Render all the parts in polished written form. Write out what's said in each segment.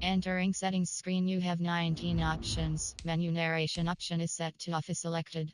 Entering settings screen, you have 19 options. Menu narration option is set to off is selected.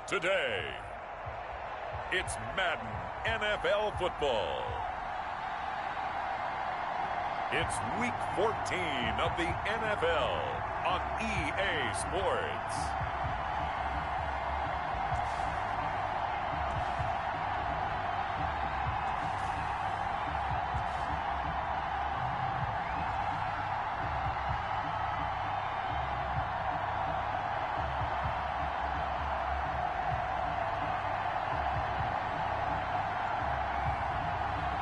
Today, it's Madden NFL football. It's week 14 of the NFL on EA Sports.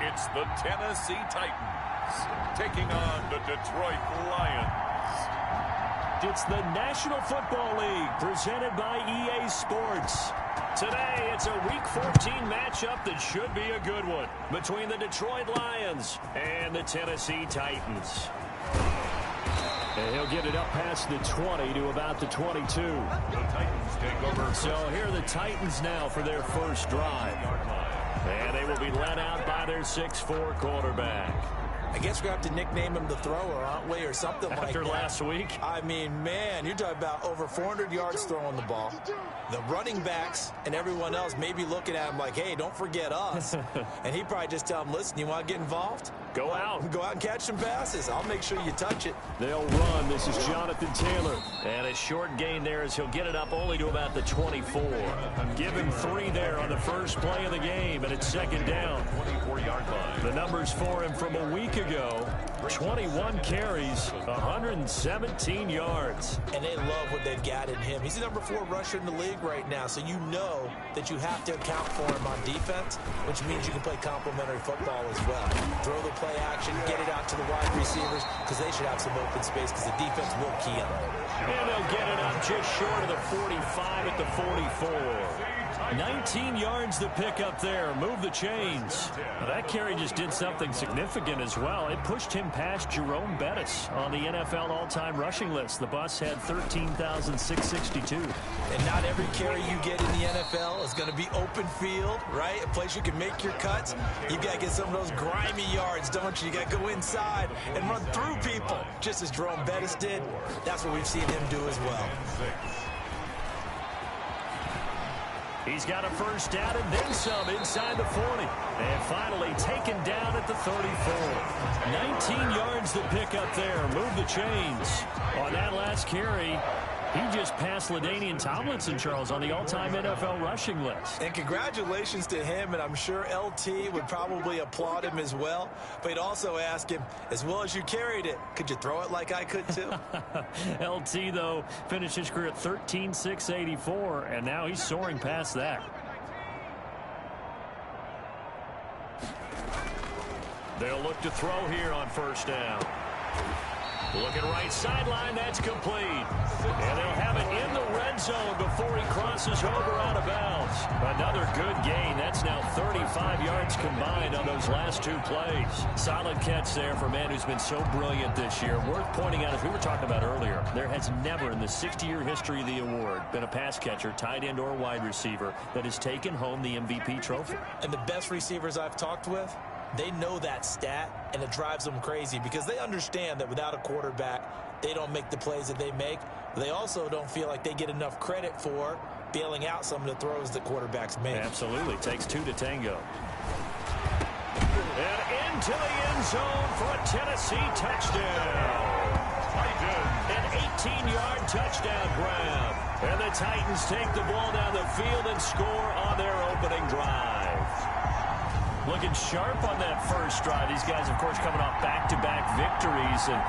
It's the Tennessee Titans taking on the Detroit Lions. It's the National Football League presented by EA Sports. Today, it's a Week 14 matchup that should be a good one between the Detroit Lions and the Tennessee Titans. And he'll get it up past the 20 to about the 22. The Titans take over. So here are the Titans now for their first drive. And they will be led out by their 6'4" quarterback. I guess we're going to have to nickname him the thrower, aren't we, or something like that. After last week? I mean, man, you're talking about over 400 yards throwing the ball. The running backs and everyone else may be looking at him like, hey, don't forget us. And he'd probably just tell them, listen, you want to get involved? Go out. Go out and catch some passes. I'll make sure you touch it. They'll run. This is Jonathan Taylor. And a short gain there as he'll get it up only to about the 24. Give him 3 there on the first play of the game, and it's second down. 24-yard line. The numbers for him from a week ago, 21 carries, 117 yards. And they love what they've got in him. He's the number 4 rusher in the league right now, so you know that you have to account for him on defense, which means you can play complementary football as well. Throw the play action, get it out to the wide receivers, because they should have some open space, because the defense will key on it. And they'll get it up just short of the 45 at the 44. 19 yards to pick up there. Move the chains. Now that carry just did something significant as well. It pushed him past Jerome Bettis on the NFL all-time rushing list. The bus had 13,662. And not every carry you get in the NFL is going to be open field, right? A place you can make your cuts. You got to get some of those grimy yards, don't you? You got to go inside and run through people, just as Jerome Bettis did. That's what we've seen him do as well. He's got a first down and then some inside the 40. And finally taken down at the 34. 19 yards to pick up there. Move the chains. On that last carry, he just passed LaDainian Tomlinson, Charles, on the all-time NFL rushing list. And congratulations to him, and I'm sure LT would probably applaud him as well. But he'd also ask him, as well as you carried it, could you throw it like I could too? LT, though, finished his career at 13,684, and now he's soaring past that. They'll look to throw here on first down. Looking right sideline, that's complete. And they'll have it in the red zone before he crosses over out of bounds. Another good gain. That's now 35 yards combined on those last 2 plays. Solid catch there for a man who's been so brilliant this year. Worth pointing out, as we were talking about earlier, there has never in the 60-year history of the award been a pass catcher, tight end, or wide receiver that has taken home the MVP trophy. And the best receivers I've talked with, they know that stat, and it drives them crazy because they understand that without a quarterback, they don't make the plays that they make. They also don't feel like they get enough credit for bailing out some of the throws that quarterbacks make. Absolutely. Takes 2 to tango. And into the end zone for a Tennessee touchdown. An 18-yard touchdown grab. And the Titans take the ball down the field and score on their opening drive. Looking sharp on that first drive. These guys, of course, coming off back-to-back victories, and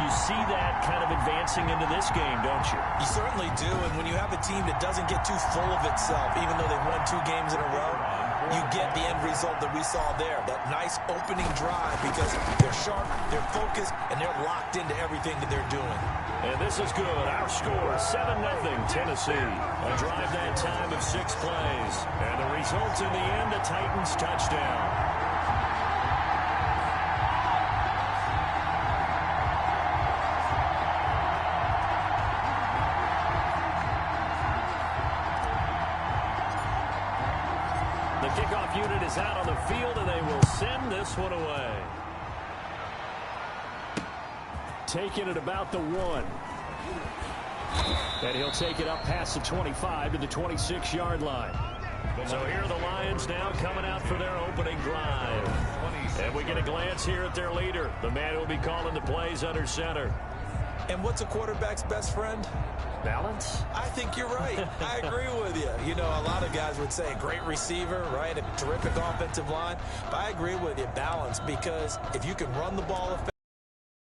you see that kind of advancing into this game, don't you? You certainly do, and when you have a team that doesn't get too full of itself, even though they've won 2 games in a row, you get the end result that we saw there, that nice opening drive, because they're sharp, they're focused, and they're locked into everything that they're doing. And this is good. Our score, 7-0 Tennessee. A drive that time of 6 plays. And the result in the end, a Titans touchdown. The kickoff unit is out on the field, and they will send this one away. Taking it about the 1. And he'll take it up past the 25 to the 26-yard line. So here are the Lions now coming out for their opening drive. And we get a glance here at their leader, the man who will be calling the plays under center. And what's a quarterback's best friend? Balance? I think you're right. I agree with you. You know, a lot of guys would say a great receiver, right? A terrific offensive line. But I agree with you, balance, because if you can run the ball effectively,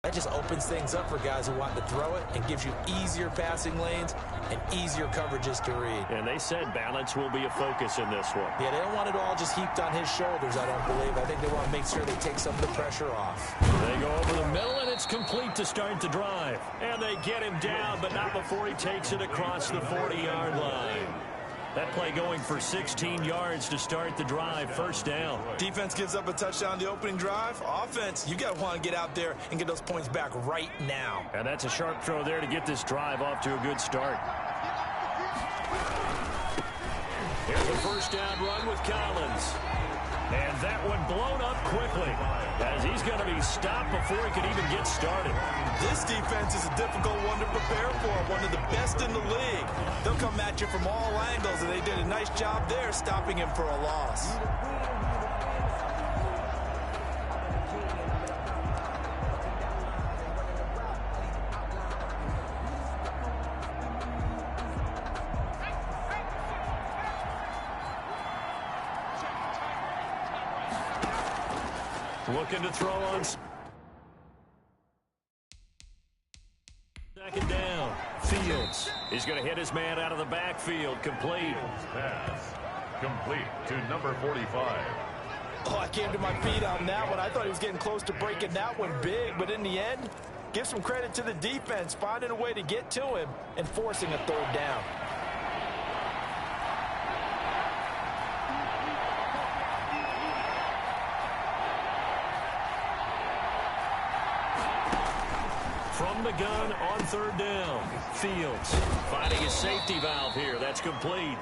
that just opens things up for guys who want to throw it and gives you easier passing lanes and easier coverages to read. And they said balance will be a focus in this one. Yeah, they don't want it all just heaped on his shoulders, I don't believe. I think they want to make sure they take some of the pressure off. They go over the middle, and it's complete to start the drive. And they get him down, but not before he takes it across the 40-yard line. That play going for 16 yards to start the drive, first down. Defense gives up a touchdown the opening drive. Offense, you got to want to get out there and get those points back right now. And that's a sharp throw there to get this drive off to a good start. Here's a first down run with Collins. And that one blown up quickly, as he's going to be stopped before he can even get started. This defense is a difficult one to prepare for, one of the best in the league. They'll come at you from all angles, and they did a nice job there stopping him for a loss. Looking to throw on second down. Fields is going to hit his man out of the backfield. Complete. Pass. Complete to number 45. Oh, I came to my feet on that one. I thought he was getting close to breaking that one big, but in the end, give some credit to the defense, finding a way to get to him and forcing a third down. From the gun on third down. Fields finding his safety valve here. That's complete.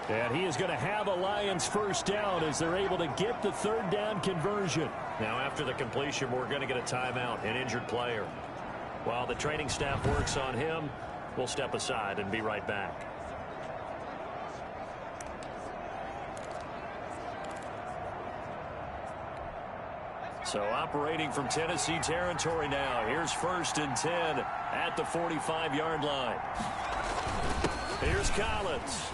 And he is going to have a Lions first down as they're able to get the third down conversion. Now after the completion, we're going to get a timeout, an injured player. While the training staff works on him, we'll step aside and be right back. So operating from Tennessee territory now. Here's 1st and 10 at the 45-yard line. Here's Collins.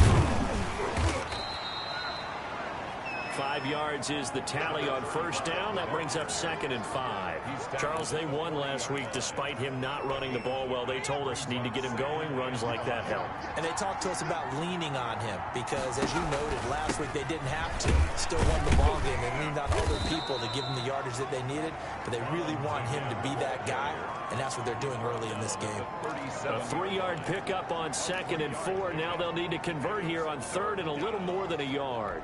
5 yards is the tally on first down. That brings up 2nd and 5. Charles, they won last week despite him not running the ball well. They told us need to get him going. Runs like that help. And they talked to us about leaning on him because, as you noted, last week they didn't have to. Still won the ball game. They leaned on other people to give them the yardage that they needed, but they really want him to be that guy, and that's what they're doing early in this game. A 3-yard pickup on 2nd and 4. Now they'll need to convert here on 3rd and a little more than a yard.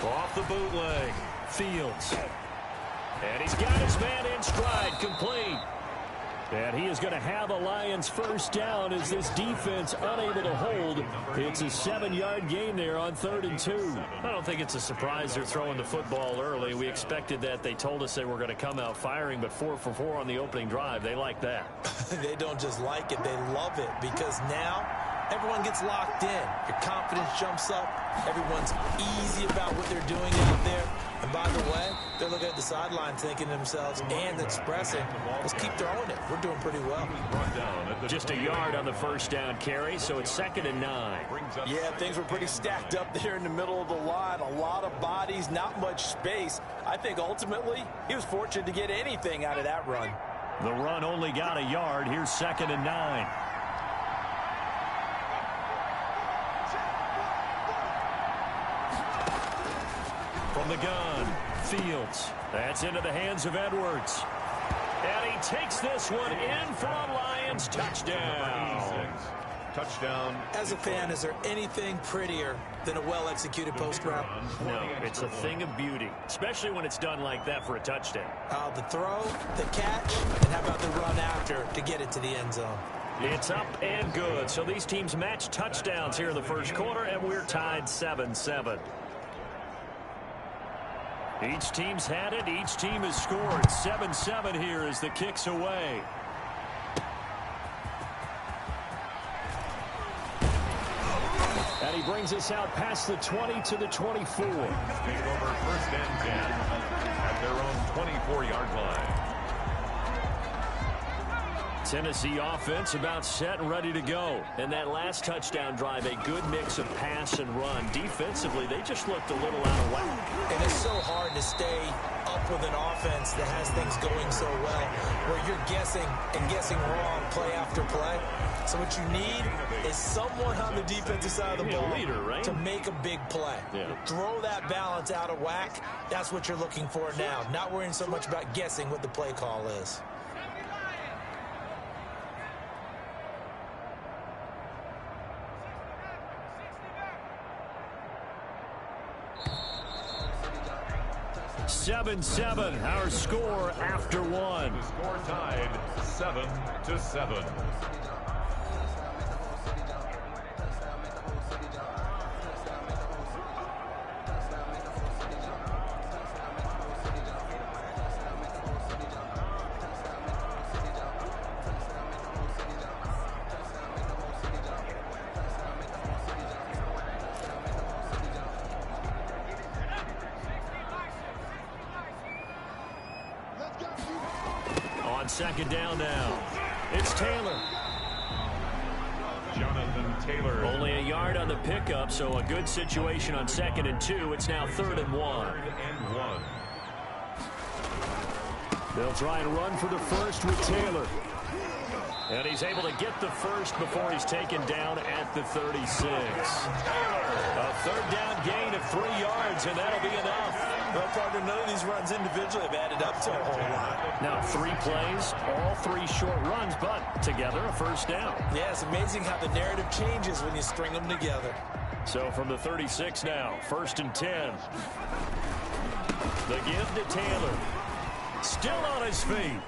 Off the bootleg, Fields. And he's got his man in stride, complete. And he is going to have a Lions first down as this defense unable to hold. It's a 7-yard gain there on 3rd and 2. I don't think it's a surprise they're throwing the football early. We expected that. They told us they were going to come out firing, but 4 for 4 on the opening drive. They like that. They don't just like it, they love it, because now everyone gets locked in. Your confidence jumps up. Everyone's easy about what they're doing out there. And by the way, they're looking at the sideline thinking to themselves and expressing, let's keep throwing it. We're doing pretty well. Just a yard on the first down carry, so it's 2nd and 9. Yeah, things were pretty stacked up there in the middle of the line. A lot of bodies, not much space. I think ultimately he was fortunate to get anything out of that run. The run only got a yard. Here's 2nd and 9. From the gun, Fields. That's into the hands of Edwards. And he takes this one in for a Lions touchdown. Touchdown. As a fan, is there anything prettier than a well-executed post route? No, it's a thing of beauty, especially when it's done like that for a touchdown. The throw, the catch, and how about the run after to get it to the end zone? It's up and good. So these teams match touchdowns here in the first quarter, and we're tied 7-7. Each team's had it. Each team has scored. 7-7 here as the kick's away. And he brings us out past the 20 to the 24. Take over 1st and 10 at their own 24-yard line. Tennessee offense about set and ready to go. And that last touchdown drive, a good mix of pass and run. Defensively, they just looked a little out of whack. And it's so hard to stay up with an offense that has things going so well, where you're guessing and guessing wrong play after play. So what you need is someone on the defensive side of the ball leader, right? to make a big play. Yeah. Throw that balance out of whack. That's what you're looking for now. Not worrying so much about guessing what the play call is. Seven, our score after one. The score tied 7-7. Second down now. It's Taylor. Jonathan Taylor. Only a yard on the pickup, so a good situation on 2nd and 2. It's now 3rd and 1. 3rd and 1. They'll try and run for the first with Taylor. And he's able to get the first before he's taken down at the 36. A 3rd down gain of 3 yards, and that'll be enough. Well, partner, none of these runs individually have added up to a whole lot. Now 3 plays, all 3 short runs, but together a first down. Yeah, it's amazing how the narrative changes when you string them together. So from the 36 now, 1st and 10. The give to Taylor. Still on his feet.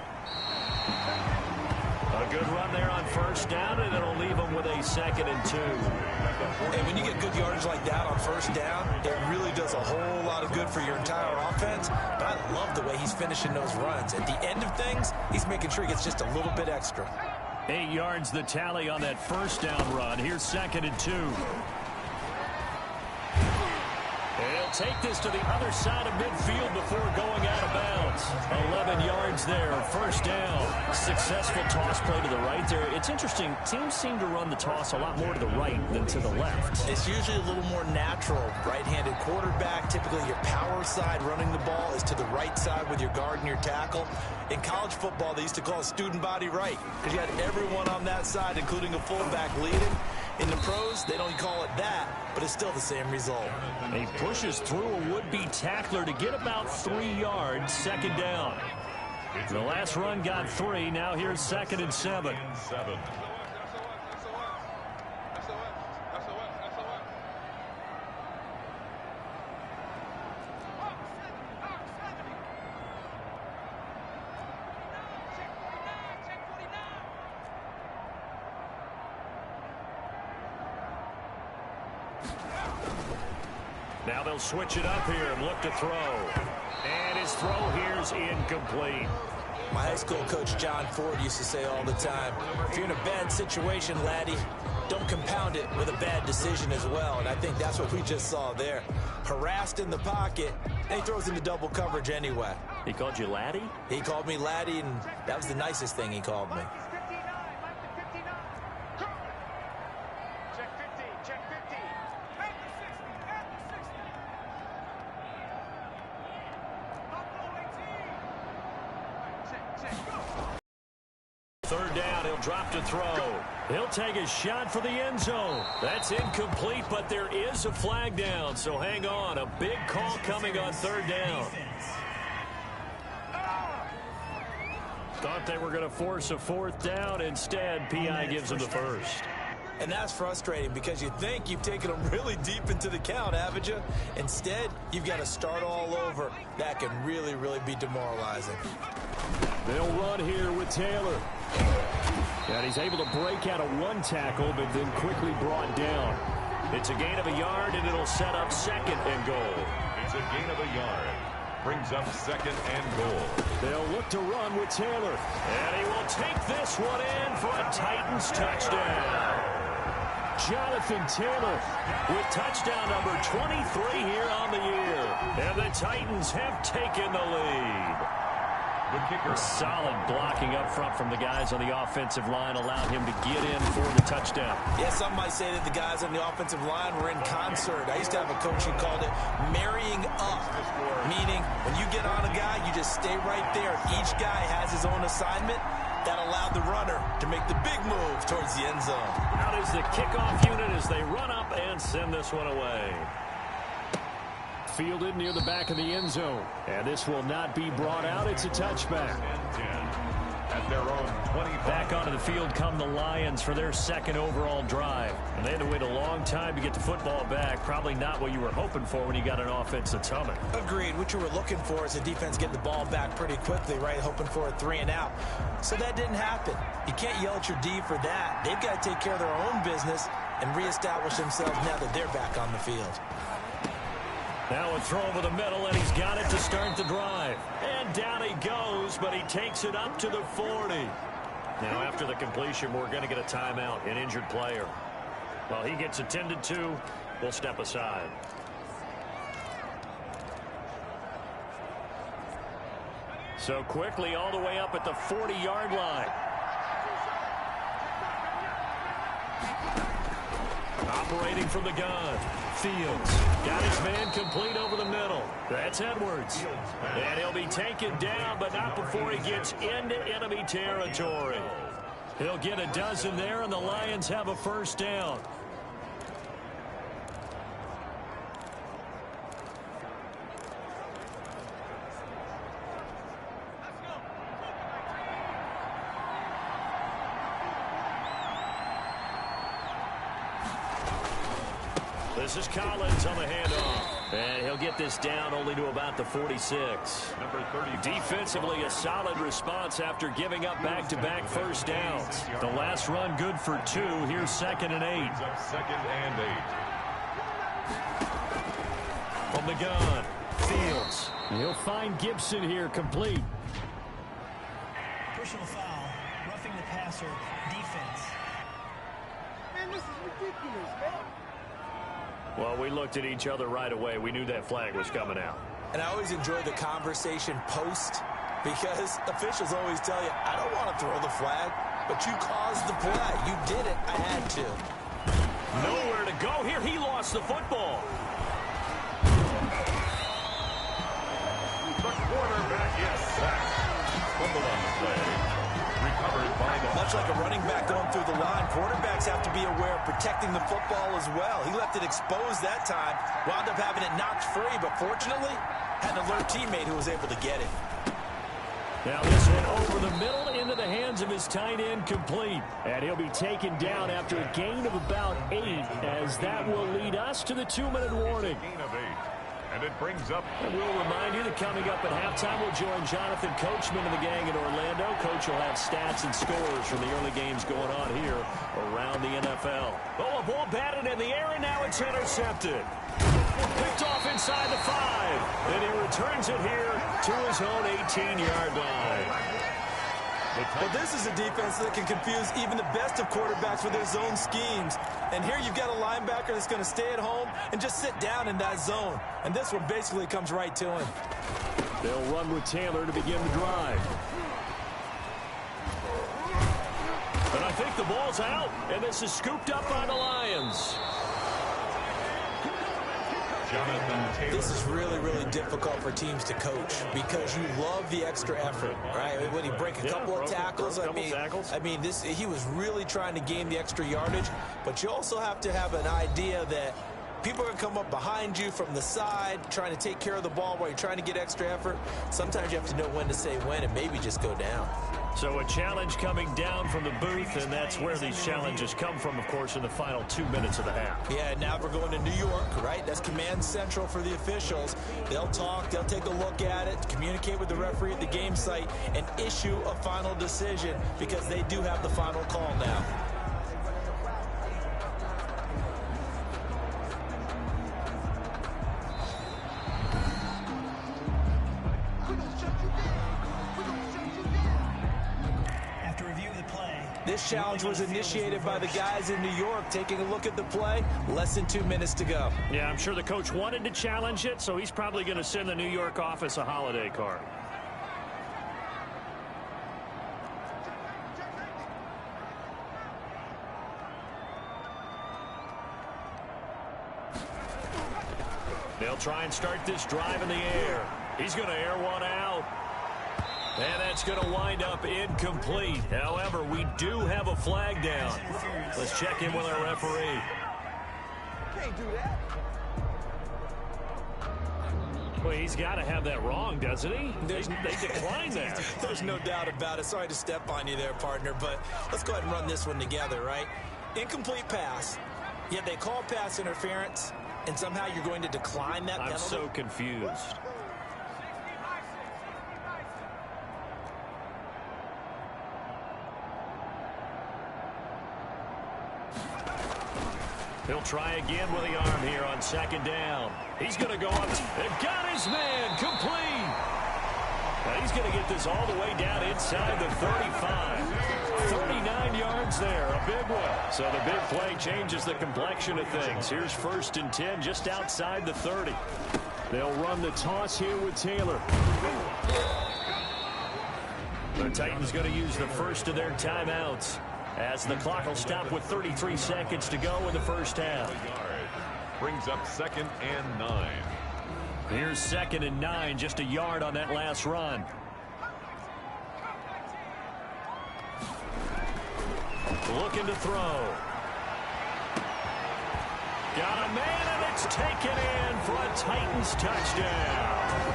A good run there on 1st down, and it'll leave him with a 2nd and 2. And when you get good yardage like that on 1st down, it really does a whole lot of good for your entire offense. But I love the way he's finishing those runs. At the end of things, he's making sure he gets just a little bit extra. 8 yards the tally on that 1st down run. Here's 2nd and 2. He'll take this to the other side of midfield before going out of bounds. 11 yards there, 1st down. Successful toss play to the right there. It's interesting. Teams seem to run the toss a lot more to the right than to the left. It's usually a little more natural. Right-handed quarterback, typically your power side running the ball is to the right side with your guard and your tackle. In college football, they used to call it student body right because you had everyone on that side, including a fullback, leading. In the pros, they don't call it that, but it's still the same result. He pushes through a would-be tackler to get about 3 yards, 2nd down. The last run got 3. Now here's 2nd and 7. Now they'll switch it up here and look to throw. And his throw here's incomplete. My high school coach, John Ford, used to say all the time, if you're in a bad situation, laddie, don't compound it with a bad decision as well. And I think that's what we just saw there. Harassed in the pocket, and he throws into double coverage anyway. He called you laddie? He called me laddie, and that was the nicest thing he called me. Third down, he'll drop to throw. He'll take a shot for the end zone. That's incomplete, but there is a flag down, so hang on. A big call coming on 3rd down. Thought they were going to force a 4th down. Instead, P.I. gives them the first. And that's frustrating because you think you've taken them really deep into the count, haven't you? Instead, you've got to start all over. That can really, really be demoralizing. They'll run here with Taylor. And he's able to break out of 1 tackle, but then quickly brought down. It's a gain of a yard, and it'll set up 2nd and goal. It's a gain of a yard. brings up 2nd and goal. They'll look to run with Taylor. And he will take this one in for a Titans touchdown. Jonathan Taylor with touchdown number 23 here on the year. And the Titans have taken the lead. The kicker. Solid blocking up front from the guys on the offensive line allowed him to get in for the touchdown. Yeah, some might say that the guys on the offensive line were in concert. I used to have a coach who called it marrying up, meaning when you get on a guy, you just stay right there. Each guy has his own assignment. That allowed the runner to make the big move towards the end zone. Out is the kickoff unit as they run up and send this one away. Fielded near the back of the end zone. And this will not be brought out. It's a touchback. At their own 25. Back onto the field come the Lions for their 2nd overall drive. And they had to wait a long time to get the football back. Probably not what you were hoping for when you got an offense that's humming. Agreed. What you were looking for is the defense getting the ball back pretty quickly, right? Hoping for a 3 and out. So that didn't happen. You can't yell at your D for that. They've got to take care of their own business and reestablish themselves now that they're back on the field. Now a throw over the middle, and he's got it to start the drive. And down he goes, but he takes it up to the 40. Now after the completion, we're going to get a timeout, an injured player. While he gets attended to, we'll step aside. So quickly all the way up at the 40-yard line. Operating from the gun. Fields got his man complete over the middle. That's Edwards. And he'll be taken down, but not before he gets into enemy territory. He'll get a dozen there, and the Lions have a first down. This is Collins on the handoff. And he'll get this down only to about the 46. Number 30. Defensively, a solid response after giving up back-to-back first downs. The last run good for 2. Here's 2nd and 8. Up 2nd and 8. From the gun, Fields. He'll find Gibson here complete. Personal foul, roughing the passer, defense. Man, this is ridiculous, man. Well, we looked at each other right away. We knew that flag was coming out. And I always enjoy the conversation post because officials always tell you, I don't want to throw the flag, but you caused the play. You did it. I had to. Nowhere to go here. He lost the football. The quarterback is sacked. Fumble on the play. Recovered by the... Much like a running back going through the line, quarterbacks have to be aware of protecting the football as well. He left it exposed that time, wound up having it knocked free, but fortunately, had an alert teammate who was able to get it. Now this one over the middle into the hands of his tight end complete. And he'll be taken down after a gain of about 8, as that will lead us to the 2-minute warning. Gain of 8. And it brings up... And we'll remind you that coming up at halftime, we'll join Jonathan Coachman and the gang in Orlando. Coach will have stats and scores from the early games going on here around the NFL. Oh, a ball batted in the air, and now it's intercepted. Picked off inside the 5. And he returns it here to his own 18-yard line. But this is a defense that can confuse even the best of quarterbacks with their zone schemes. And here you've got a linebacker that's going to stay at home and just sit down in that zone. And this one basically comes right to him. They'll run with Taylor to begin the drive. But I think the ball's out, and this is scooped up by the Lions. This is really, really difficult for teams to coach because you love the extra effort, right? When he break a couple of tackles, I mean, he was really trying to gain the extra yardage, but you also have to have an idea that people are going to come up behind you from the side, trying to take care of the ball while you're trying to get extra effort. Sometimes you have to know when to say when and maybe just go down. So a challenge coming down from the booth, and that's where these challenges come from, of course, in the final 2 minutes of the half. Yeah, now we're going to New York, right? That's command central for the officials. They'll talk, they'll take a look at it, communicate with the referee at the game site, and issue a final decision because they do have the final call now. This challenge was initiated by the guys in New York. Taking a look at the play, less than 2 minutes to go. Yeah, I'm sure the coach wanted to challenge it, so he's probably going to send the New York office a holiday card. They'll try and start this drive in the air. He's going to air one out. And that's going to wind up incomplete. However, we do have a flag down. Let's check in with our referee. Can't do that. Well, he's got to have that wrong, doesn't he? They declined that. There's no doubt about it. Sorry to step on you there, partner, but let's go ahead and run this one together, right? Incomplete pass, yet they call pass interference, and somehow you're going to decline that penalty? I'm so confused. He'll try again with the arm here on second down. He's going to go up. They've got his man complete. Now he's going to get this all the way down inside the 35. 39 yards there, a big one. So the big play changes the complexion of things. Here's 1st and 10 just outside the 30. They'll run the toss here with Taylor. The Titans going to use the first of their timeouts, as the clock will stop with 33 seconds to go in the first half. Brings up 2nd and 9. Here's 2nd and 9, just a yard on that last run. Looking to throw. Got a man, and it's taken in for a Titans touchdown.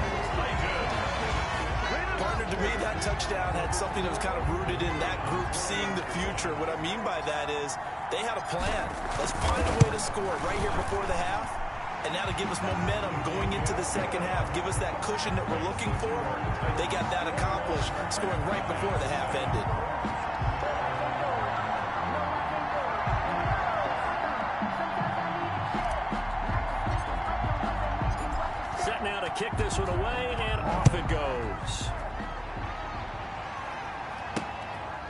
Partner, to me, that touchdown had something that was kind of rooted in that group seeing the future. What I mean by that is they had a plan. Let's find a way to score right here before the half, and now to give us momentum going into the second half, give us that cushion that we're looking for. They got that accomplished, scoring right before the half ended. Set now to kick this one away, and off it goes.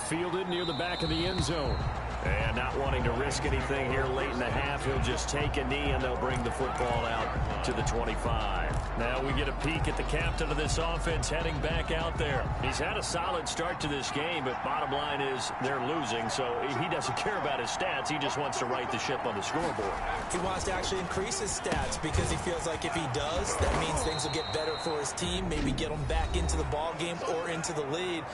Fielded near the back of the end zone. And not wanting to risk anything here late in the half, he'll just take a knee, and they'll bring the football out to the 25. Now we get a peek at the captain of this offense heading back out there. He's had a solid start to this game, but bottom line is they're losing, so he doesn't care about his stats. He just wants to right the ship on the scoreboard. He wants to actually increase his stats because he feels like if he does, that means things will get better for his team, maybe get them back into the ball game or into the lead.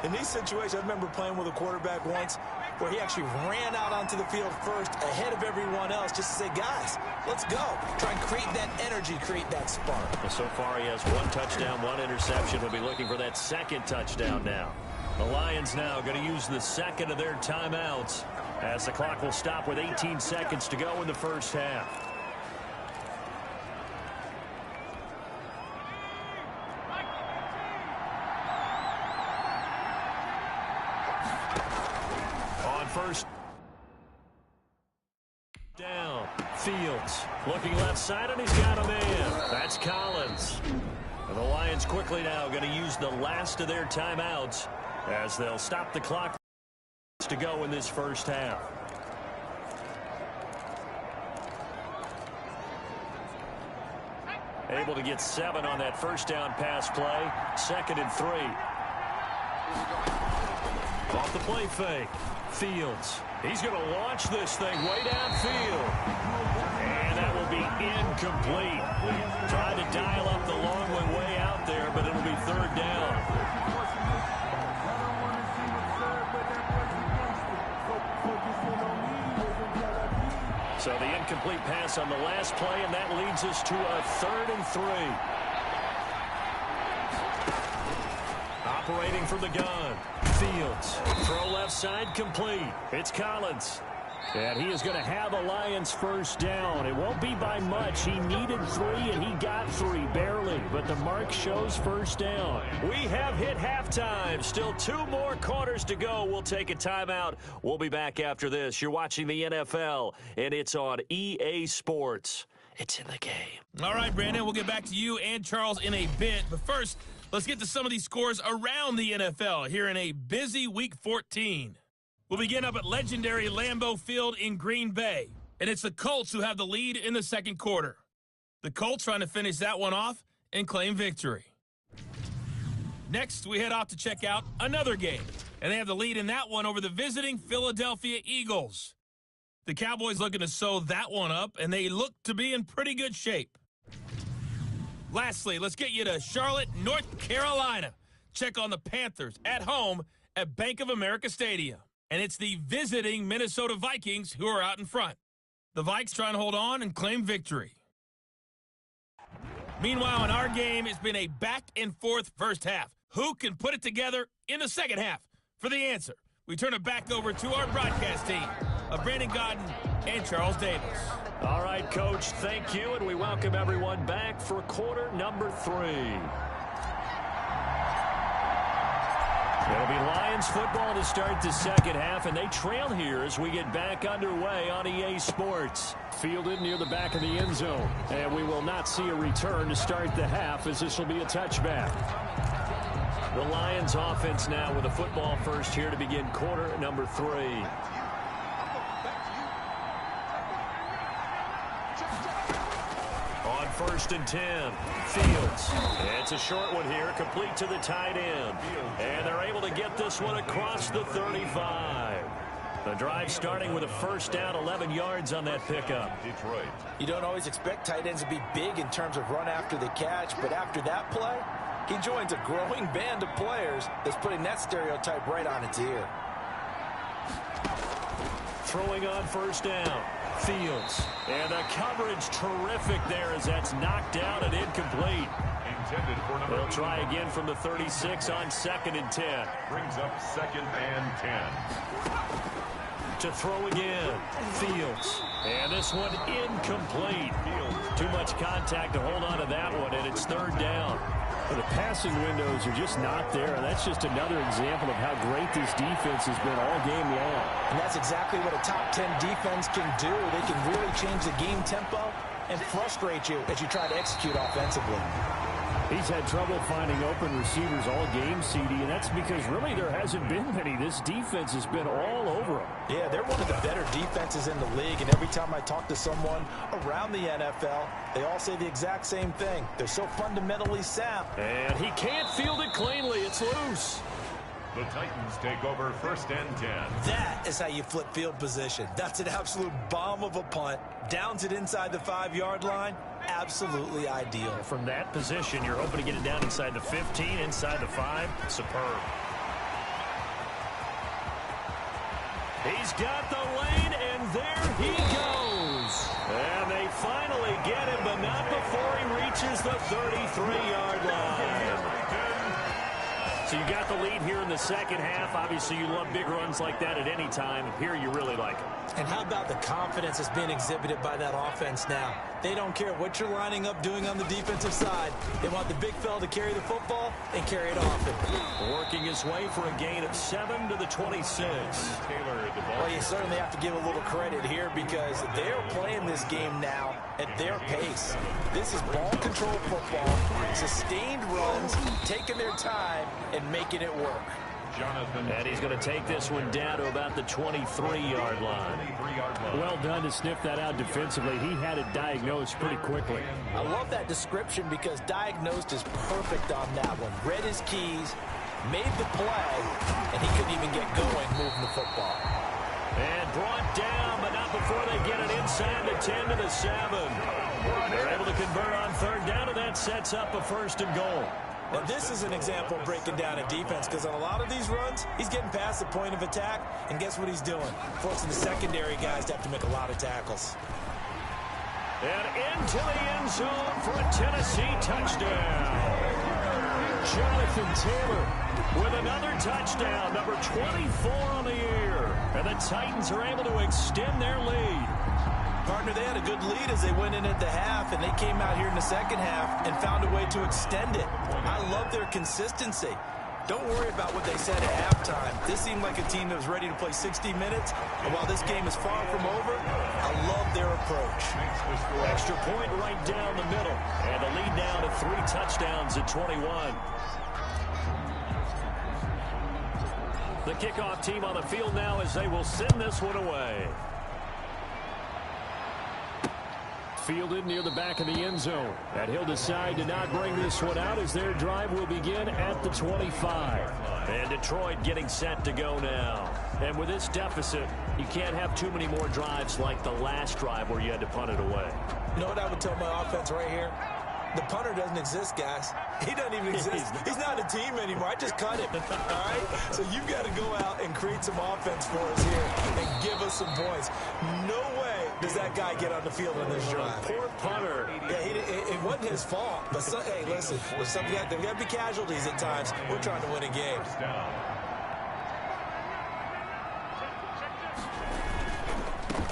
In these situations, I remember playing with a quarterback once where he actually ran out onto the field first ahead of everyone else just to say, guys, let's go. Try and create that energy, create that spark. Well, so far he has 1 touchdown, 1 interception. He'll be looking for that 2nd touchdown now. The Lions now going to use the 2nd of their timeouts as the clock will stop with 18 seconds to go in the first half. First down, Fields looking left side, and he's got a man. That's Collins. And the Lions quickly now going to use the last of their timeouts as they'll stop the clock to go in this first half. Able to get 7 on that first down pass play. 2nd and 3. Off the play fake. Fields. He's going to launch this thing way downfield. And that will be incomplete. Tried to dial up the long one way out there, but it'll be 3rd down. So the incomplete pass on the last play, and that leads us to a 3rd and 3. Operating from the gun. Fields. Throw left side complete. It's Collins. And he is going to have a Lions first down. It won't be by much. He needed 3, and he got 3, barely. But the mark shows first down. We have hit halftime. Still 2 more quarters to go. We'll take a timeout. We'll be back after this. You're watching the NFL, and it's on EA Sports. It's in the game. All right, Brandon, we'll get back to you and Charles in a bit. But first, let's get to some of these scores around the NFL here in a busy Week 14. We'll begin up at legendary Lambeau Field in Green Bay. And it's the Colts who have the lead in the second quarter. The Colts trying to finish that one off and claim victory. Next, we head off to check out another game. And they have the lead in that one over the visiting Philadelphia Eagles. The Cowboys looking to sew that one up, and they look to be in pretty good shape. Lastly, let's get you to Charlotte, North Carolina. Check on the Panthers at home at Bank of America Stadium. And it's the visiting Minnesota Vikings who are out in front. The Vikes trying to hold on and claim victory. Meanwhile, in our game, it's been a back-and-forth first half. Who can put it together in the second half? For the answer, we turn it back over to our broadcast team of Brandon Godden and Charles Davis. All right, Coach, thank you, and we welcome everyone back for quarter number 3. It'll be Lions football to start the second half, and they trail here as we get back underway on EA Sports. Fielded near the back of the end zone, and we will not see a return to start the half as this will be a touchback. The Lions offense now with a football first here to begin quarter number 3. On 1st and 10, Fields. It's a short one here, complete to the tight end. And they're able to get this one across the 35. The drive starting with a first down, 11 yards on that pickup. Detroit. You don't always expect tight ends to be big in terms of run after the catch, but after that play, he joins a growing band of players that's putting that stereotype right on its ear. Throwing on first down, Fields. And the coverage terrific there as that's knocked down and incomplete. Intended for number They'll try again from the 36 on 2nd and 10. Brings up 2nd and 10. To throw again, Fields. And this one incomplete. Too much contact to hold on to that one, and it's 3rd down. Well, the passing windows are just not there, and that's just another example of how great this defense has been all game long. And that's exactly what a top 10 defense can do. They can really change the game tempo and frustrate you as you try to execute offensively. He's had trouble finding open receivers all game, CD, and that's because really there hasn't been many. This defense has been all over him. Yeah, they're one of the better defenses in the league, and every time I talk to someone around the NFL, they all say the exact same thing. They're so fundamentally sound. And he can't field it cleanly. It's loose. The Titans take over 1st and 10. That is how you flip field position. That's an absolute bomb of a punt. Downs it inside the 5-yard line. Absolutely ideal. From that position, you're hoping to get it down inside the 15, inside the 5. Superb. He's got the lane, and there he goes. And they finally get him, but not before he reaches the 33-yard line. So you got the lead here in the second half. Obviously, you love big runs like that at any time. Here, you really like it. And how about the confidence that's being exhibited by that offense now? They don't care what you're lining up doing on the defensive side. They want the big fella to carry the football and carry it often. Working his way for a gain of 7 to the 26. Well, you certainly have to give a little credit here because they're playing this game now at their pace. This is ball control football, sustained runs, taking their time, and making it work. And he's going to take this one down to about the 23-yard line. Well done to sniff that out defensively. He had it diagnosed pretty quickly. I love that description because diagnosed is perfect on that one. Read his keys, made the play, and he couldn't even get going moving the football. And brought down, but not before they get it inside the 10 to the 7. They're able to convert on 3rd down, and that sets up a 1st and goal. Now, this is an example of breaking down a defense because on a lot of these runs, he's getting past the point of attack, and guess what he's doing? Forcing the secondary guys to have to make a lot of tackles. And into the end zone for a Tennessee touchdown. Jonathan Taylor with another touchdown, number 24 on the year. And the Titans are able to extend their lead. Partner, they had a good lead as they went in at the half, and they came out here in the second half and found a way to extend it. I love their consistency. Don't worry about what they said at halftime. This seemed like a team that was ready to play 60 minutes, and while this game is far from over, I love their approach. Extra point right down the middle, and the lead now to 3 touchdowns at 21. The kickoff team on the field now as they will send this one away. Fielded near the back of the end zone. And he'll decide to not bring this one out as their drive will begin at the 25. And Detroit getting set to go now. And with this deficit, you can't have too many more drives like the last drive where you had to punt it away. You know what I would tell my offense right here? The punter doesn't exist, guys. He doesn't even exist. He's not a team anymore. I just cut him. All right? So you've got to go out and create some offense for us here and give us some points. No way does that guy get on the field on this drive. Poor punter. Yeah, it wasn't his fault. But, hey, listen, there's got to be casualties at times. We're trying to win a game.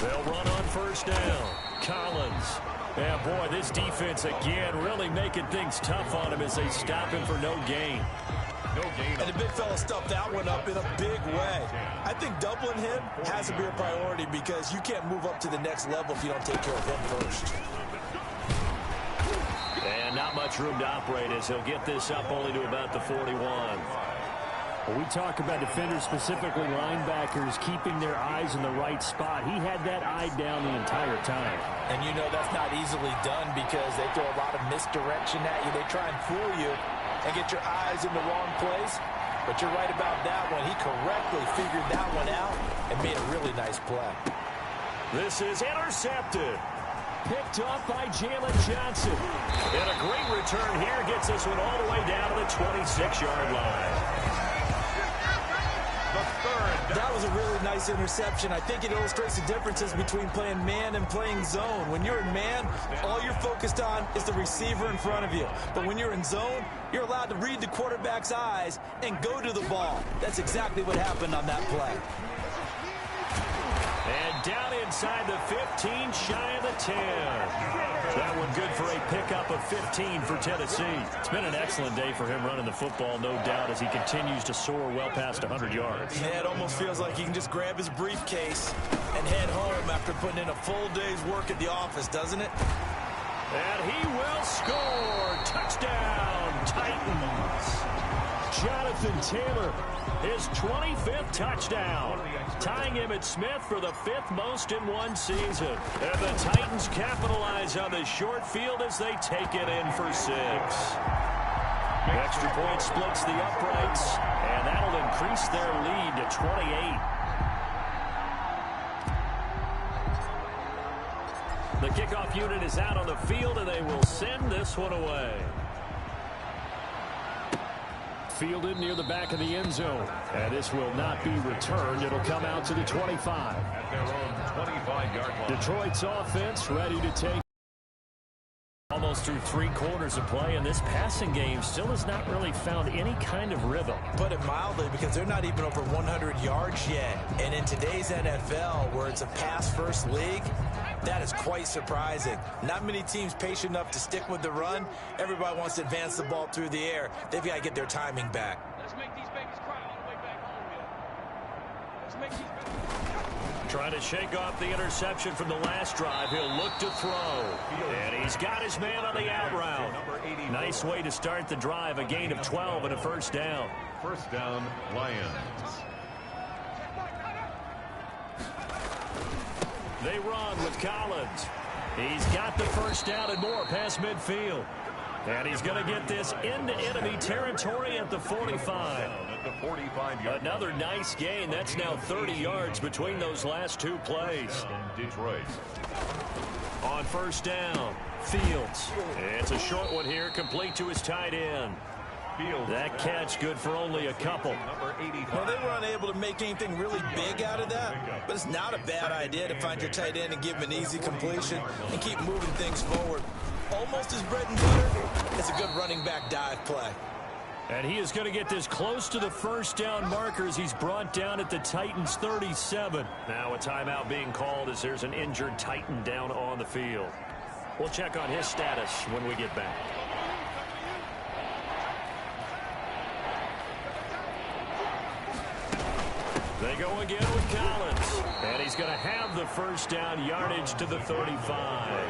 They'll run on first down. Collins. Yeah, boy, this defense, again, really making things tough on him as they stop him for no gain. And the big fella stuffed that one up in a big way. I think doubling him has to be a priority because you can't move up to the next level if you don't take care of him first. And not much room to operate as he'll get this up only to about the 41. When we talk about defenders, specifically linebackers, keeping their eyes in the right spot, he had that eye down the entire time. And you know that's not easily done because they throw a lot of misdirection at you. They try and fool you and get your eyes in the wrong place. But you're right about that one. He correctly figured that one out and made a really nice play. This is intercepted. Picked off by Jalen Johnson. And a great return here gets this one all the way down to the 26-yard line. That was a really nice interception. I think it illustrates the differences between playing man and playing zone. When you're in man, all you're focused on is the receiver in front of you. But when you're in zone, you're allowed to read the quarterback's eyes and go to the ball. That's exactly what happened on that play. And down inside the 15, shy of the 10. That one good for a pickup of 15 for Tennessee. It's been an excellent day for him running the football, no doubt, as he continues to soar well past 100 yards. Yeah, it almost feels like he can just grab his briefcase and head home after putting in a full day's work at the office, doesn't it? And he will score. Touchdown, Titans. Jonathan Taylor, his 25th touchdown, tying him at Smith for the 5th most in one season. And the Titans capitalize on the short field as they take it in for 6. Extra point splits the uprights, and that'll increase their lead to 28. The kickoff unit is out on the field, and they will send this one away. Fielded near the back of the end zone. And this will not be returned. It'll come out to the 25. At their own 25-yard line. Detroit's offense ready to take. Almost through 3 quarters of play, and this passing game still has not really found any kind of rhythm. Put it mildly, because they're not even over 100 yards yet. And in today's NFL, where it's a pass-first league, that is quite surprising. Not many teams patient enough to stick with the run. Everybody wants to advance the ball through the air. They've got to get their timing back. Let's make these babies cry all the way back home here. Let's make these babies cry. Trying to shake off the interception from the last drive. He'll look to throw. And he's got his man on the out route. Nice way to start the drive. A gain of 12 and a first down. First down, Lions. They run with Collins. He's got the first down and more past midfield. And he's going to get this into enemy territory at the 45. Another nice gain. That's now 30 yards between those last 2 plays. Detroit. On first down, Fields. It's a short one here, complete to his tight end. That catch good for only a couple. Well, they were unable to make anything really big out of that, but it's not a bad idea to find your tight end and give him an easy completion and keep moving things forward. Almost as bread and butter, it's a good running back dive play. And he is going to get this close to the first down markers. He's brought down at the Titans' 37. Now a timeout being called as there's an injured Titan down on the field. We'll check on his status when we get back. They go again with Collins. And he's going to have the first down, yardage to the 35.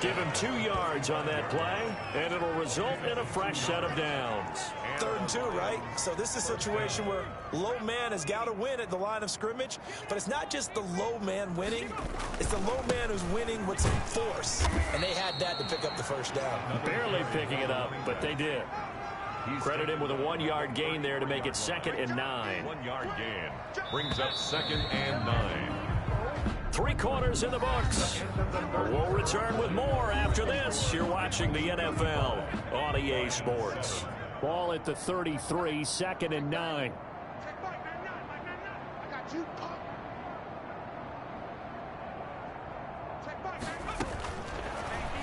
Give him 2 yards on that play, and it'll result in a fresh set of downs. 3rd and 2, right? So this is a situation where low man has got to win at the line of scrimmage, but it's not just the low man winning. It's the low man who's winning with some force, and they had that to pick up the first down. Barely picking it up, but they did. Credit him with a 1-yard gain there to make it 2nd and 9. 1-yard gain brings up 2nd and 9. 3 quarters in the books. We'll return with more after this. You're watching the NFL on EA Sports. Ball at the 33, 2nd and 9.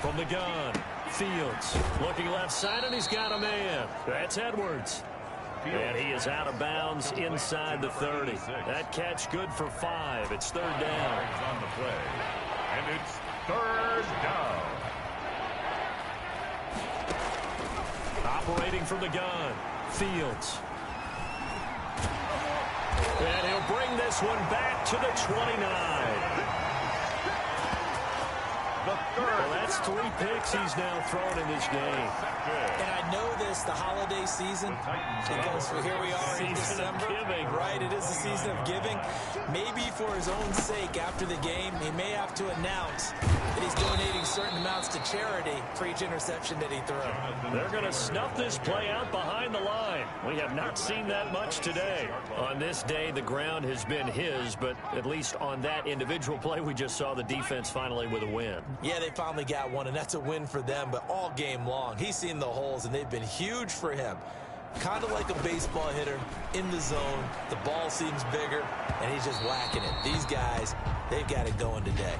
From the gun, Fields looking left side, and he's got a man. That's Edwards. And he is out of bounds inside the 30. That catch good for 5. It's 3rd down. On the play. And it's 3rd down. Operating from the gun, Fields. And he'll bring this one back to the 29. Well, that's 3 picks he's now thrown in this game. And I know this, the holiday season, because here we are in December. Giving. Right, it is the season of giving. Maybe for his own sake, after the game, he may have to announce that he's donating certain amounts to charity for each interception that he throws. They're going to snuff this play out behind the line. We have not seen that much today. On this day, the ground has been his, but at least on that individual play, we just saw the defense finally with a win. Yeah, they finally got one, and that's a win for them, but all game long, he's seen the holes, and they've been huge for him. Kind of like a baseball hitter in the zone. The ball seems bigger, and he's just whacking it. These guys, they've got it going today.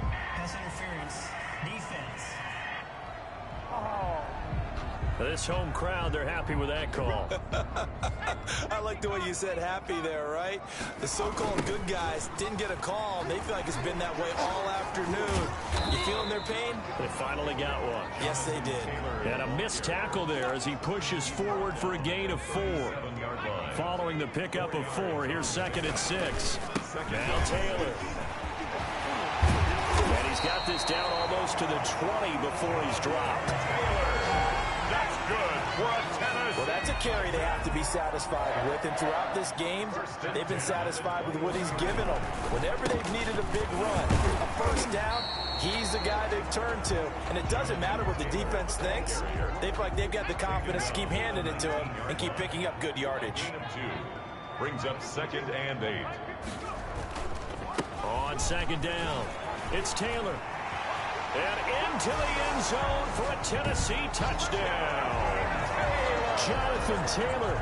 Pass interference. Defense. This home crowd, they're happy with that call. I like the way you said happy there, right? The so-called good guys didn't get a call, and they feel like it's been that way all afternoon. You feeling their pain? They finally got one. Yes, they did. And a missed tackle there as he pushes forward for a gain of 4. Following the pickup of 4, here's 2nd and 6. Now Taylor. And he's got this down almost to the 20 before he's dropped. That's good for a tennis. Well, that's a carry they have to be satisfied with, and throughout this game, they've been satisfied with what he's given them. Whenever they've needed a big run, a first down, he's the guy they've turned to, and it doesn't matter what the defense thinks. They feel like they've got the confidence to keep handing it to him and keep picking up good yardage. Brings up 2nd and 8. On 2nd down, it's Taylor. And into the end zone for a Tennessee touchdown. Jonathan Taylor,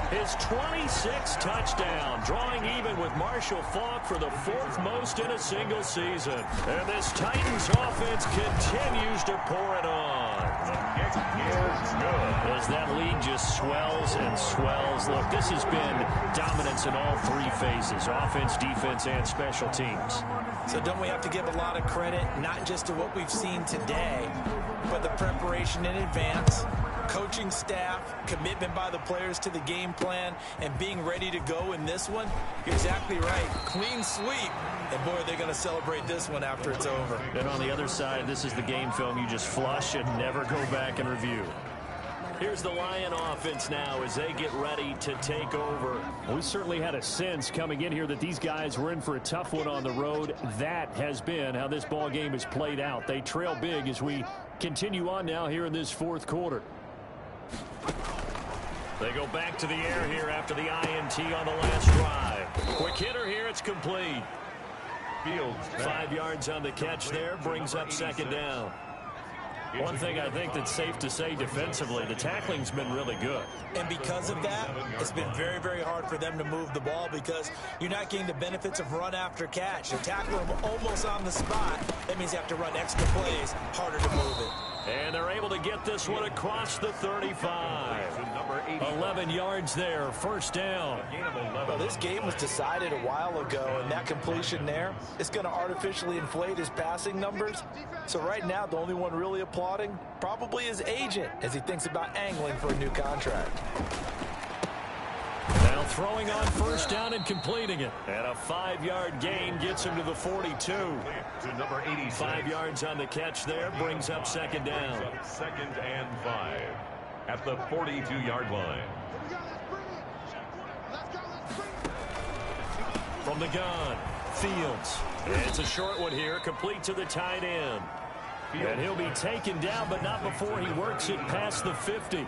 his 26th touchdown, drawing even with Marshall Faulk for the 4th most in a single season. And this Titans offense continues to pour it on. As that lead just swells and swells. Look, this has been dominance in all 3 phases, offense, defense, and special teams. So don't we have to give a lot of credit, not just to what we've seen today, but the preparation in advance, coaching staff, commitment by the players to the game plan, and being ready to go in this one? You're exactly right. Clean sweep. And boy, they're going to celebrate this one after it's over. And on the other side, this is the game film you just flush and never go back and review. Here's the Lion offense now as they get ready to take over. We certainly had a sense coming in here that these guys were in for a tough one on the road. That has been how this ball game has played out. They trail big as we continue on now here in this 4th quarter. They go back to the air here after the INT on the last drive. Quick hitter here, it's complete. Fields 5 yards on the catch there, brings up 2nd down. One thing I think that's safe to say defensively, the tackling's been really good. And because of that, it's been very, very hard for them to move the ball because you're not getting the benefits of run after catch. They're tackling them almost on the spot. That means you have to run extra plays, harder to move it. And they're able to get this one across the 35. 11 yards there, 1st down. Well, this game was decided a while ago, and that completion there is going to artificially inflate his passing numbers. So right now, the only one really applauding probably his agent as he thinks about angling for a new contract. Now throwing on first down and completing it. And a 5-yard gain gets him to the 42. To number 86. 5 yards on the catch there, brings up second down. Second and 5 at the 42-yard line. From the gun, Fields. It's a short one here, complete to the tight end. And he'll be taken down, but not before he works it past the 50.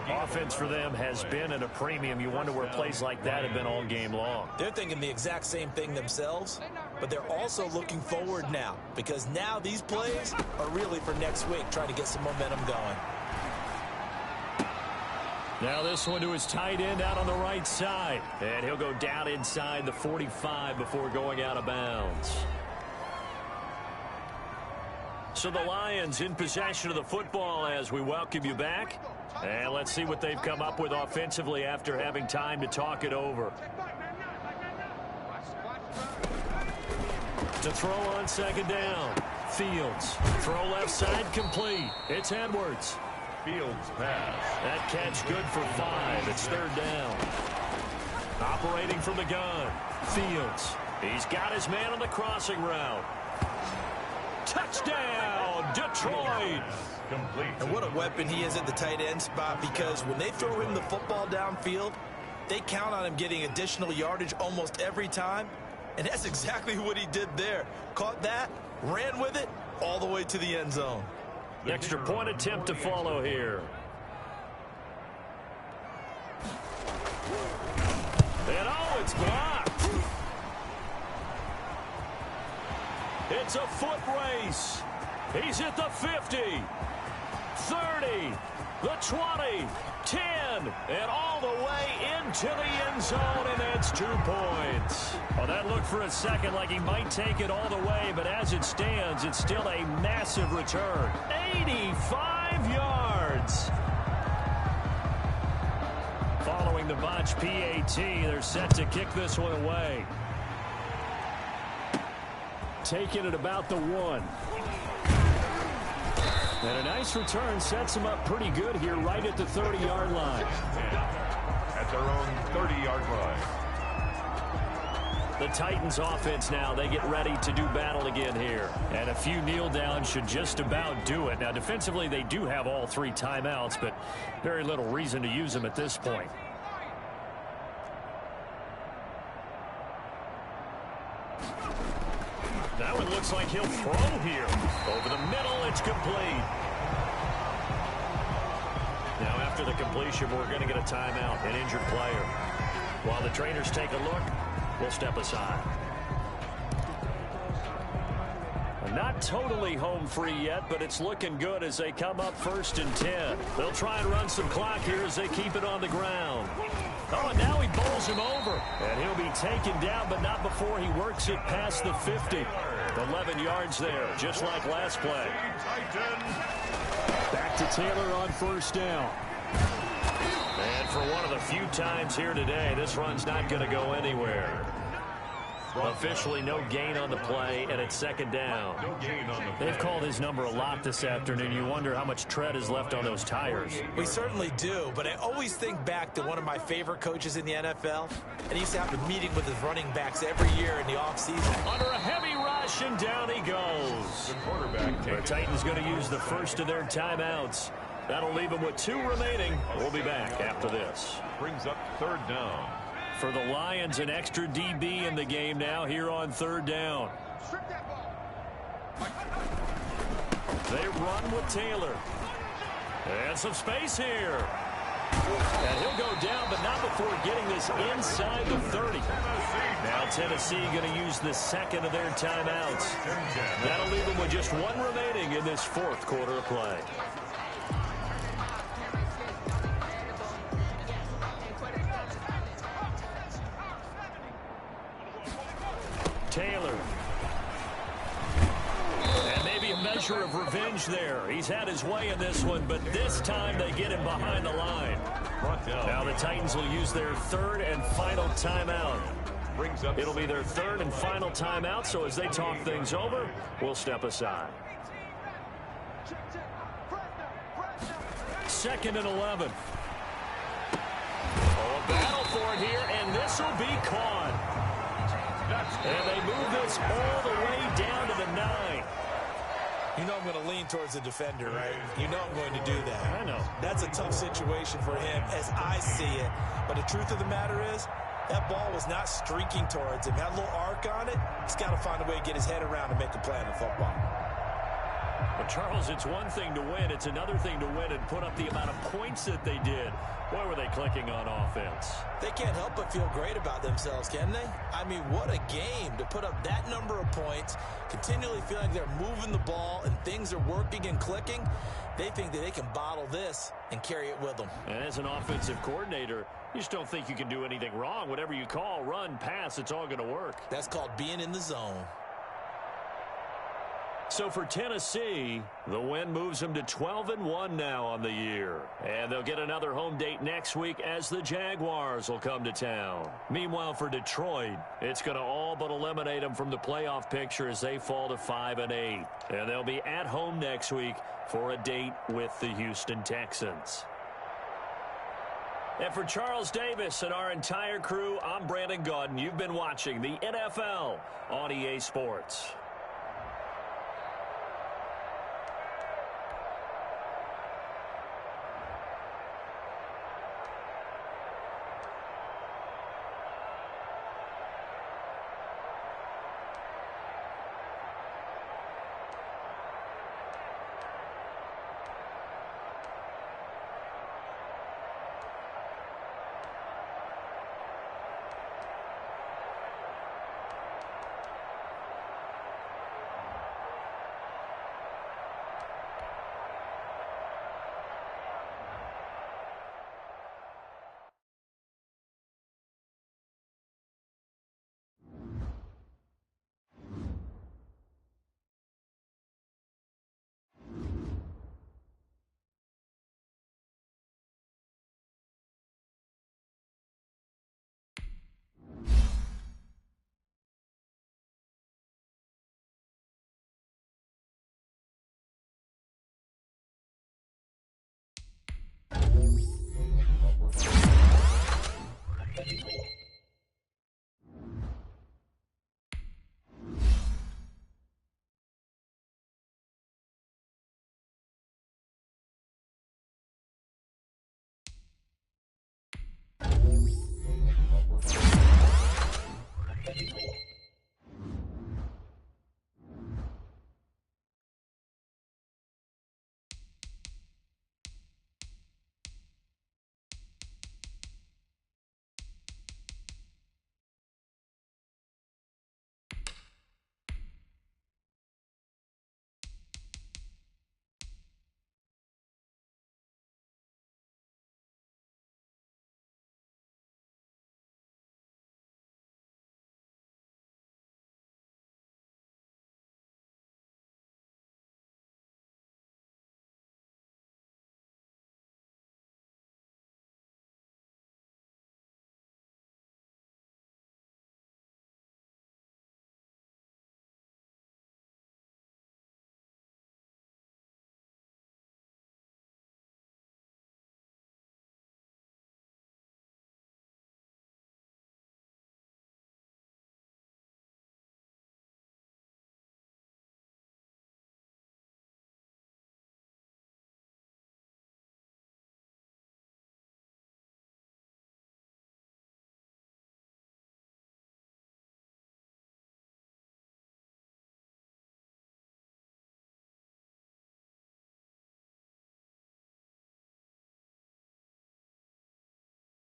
Offense for them has been at a premium. You wonder where plays like that have been all game long. They're thinking the exact same thing themselves, but they're also looking forward now, because now these plays are really for next week, trying to get some momentum going. Now this one to his tight end out on the right side. And he'll go down inside the 45 before going out of bounds. So the Lions in possession of the football as we welcome you back. And let's see what they've come up with offensively after having time to talk it over. To throw on second down. Fields. Throw left side complete. It's Edwards. Fields pass. That catch good for 5. It's third down. Operating from the gun. Fields. He's got his man on the crossing route. Touchdown, Detroit. Complete. And what a weapon he is at the tight end spot, because when they throw him the football downfield, they count on him getting additional yardage almost every time. And that's exactly what he did there. Caught that, ran with it, all the way to the end zone. The extra point attempt to follow here. And oh, it's blocked. It's a foot race. He's at the 50, 30, the 20, 10, and all the way into the end zone, and that's 2 points. Well, that looked for a second like he might take it all the way, but as it stands, it's still a massive return. 85 yards. Following the botch PAT, they're set to kick this one away. Taking it about the 1. And a nice return sets him up pretty good here right at the 30-yard line. At their own 30-yard line. The Titans offense now, they get ready to do battle again here. And a few kneel downs should just about do it. Now defensively they do have all 3 timeouts, but very little reason to use them at this point. That one looks like he'll throw here. Over the middle, it's complete. Now after the completion, we're going to get a timeout, an injured player. While the trainers take a look, we'll step aside. Not totally home free yet, but it's looking good as they come up 1st and 10. They'll try and run some clock here as they keep it on the ground. Oh, and now he bowls him over. And he'll be taken down, but not before he works it past the 50. 11 yards there, just like last play. Back to Taylor on first down. And for one of the few times here today, this run's not going to go anywhere. Officially no gain on the play, and it's second down. They've called his number a lot this afternoon. You wonder how much tread is left on those tires. We certainly do, but I always think back to one of my favorite coaches in the NFL, and he used to have a meeting with his running backs every year in the offseason. Under a heavy rush, and down he goes. The Titans going to use the first of their timeouts. That'll leave them with 2 remaining. We'll be back after this. Brings up third down. For the Lions, an extra DB in the game now here on third down. They run with Taylor. And some space here. And he'll go down, but not before getting this inside the 30. Now Tennessee going to use the second of their timeouts. That'll leave them with just 1 remaining in this 4th quarter of play. Taylor. And maybe a measure of revenge there. He's had his way in this one, but this time they get him behind the line. Now the Titans will use their 3rd and final timeout. It'll be their 3rd and final timeout, so as they talk things over, we'll step aside. 2nd and 11. Oh, a battle for it here. This will be caught. And they move this all the way down to the 9. You know I'm going to lean towards the defender, right? You know I'm going to do that. I know. That's a tough situation for him as I see it. But the truth of the matter is, that ball was not streaking towards him. Had a little arc on it. He's got to find a way to get his head around and make a play in football. But Charles, it's one thing to win. It's another thing to win and put up the amount of points that they did. Boy, were they clicking on offense. They can't help but feel great about themselves, can they? I mean, what a game to put up that number of points, continually feeling like they're moving the ball and things are working and clicking. They think that they can bottle this and carry it with them. And as an offensive coordinator, you just don't think you can do anything wrong. Whatever you call, run, pass, it's all going to work. That's called being in the zone. So for Tennessee, the win moves them to 12-1 now on the year. And they'll get another home date next week as the Jaguars will come to town. Meanwhile, for Detroit, it's going to all but eliminate them from the playoff picture as they fall to 5-8. And they'll be at home next week for a date with the Houston Texans. And for Charles Davis and our entire crew, I'm Brandon Gaudin. You've been watching the NFL on EA Sports.